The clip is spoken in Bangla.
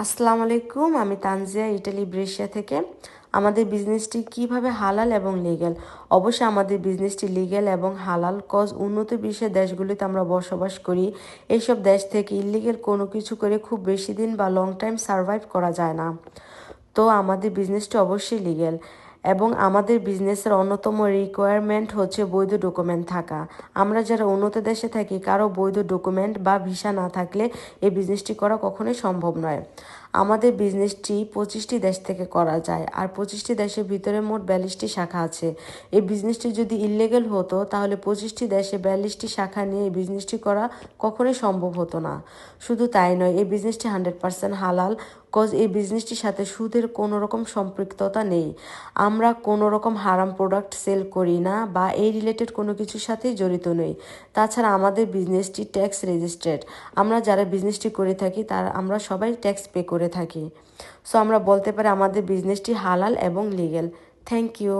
আসসালামু আলাইকুম, আমি তানজিয়া ইটালি ব্রেশিয়া থেকে। আমাদের বিজনেসটি কিভাবে হালাল এবং লিগ্যাল? অবশ্যই আমাদের বিজনেসটি লিগ্যাল এবং হালাল, কজ উন্নত বিশ্বের দেশগুলিতে আমরা বসবাস করি। এইসব দেশ থেকে ইলিগেল কোনো কিছু করে খুব বেশি দিন বা লং টাইম সার্ভাইভ করা যায় না। তো আমাদের বিজনেসটি অবশ্যই লিগ্যাল এবং আমাদের বিজনেসের অন্যতম রিকোয়ারমেন্ট হচ্ছে বৈধ ডকুমেন্ট থাকা। আমরা যারা উন্নত দেশে থাকি, কারো বৈধ ডকুমেন্ট বা ভিসা না থাকলে এই বিজনেসটি করা কখনোই সম্ভব নয়। আমাদের বিজনেসটি 25টি দেশ থেকে করা যায়, আর 25টি দেশের ভিতরে মোট 42টি শাখা আছে। এই বিজনেসটি যদি ইললিগেল হতো তাহলে 25টি দেশে 42টি শাখা নিয়ে এই বিজনেসটি করা কখনোই সম্ভব হতো না। শুধু তাই নয়, এই বিজনেসটি 100% হালাল, কজ এই বিজনেসটির সাথে সুদের কোনো রকম সম্পৃক্ততা নেই। আমরা কোনো রকম হারাম প্রোডাক্ট সেল করি না বা এই রিলেটেড কোনো কিছুর সাথেই জড়িত নই। তাছাড়া আমাদের বিজনেসটি ট্যাক্স রেজিস্টার্ড। আমরা যারা বিজনেসটি করে থাকি তারা আমরা সবাই ট্যাক্স পে করে থাকি। সো আমরা বলতে পারি আমাদের বিজনেসটি হালাল এবং লিগ্যাল। Thank you.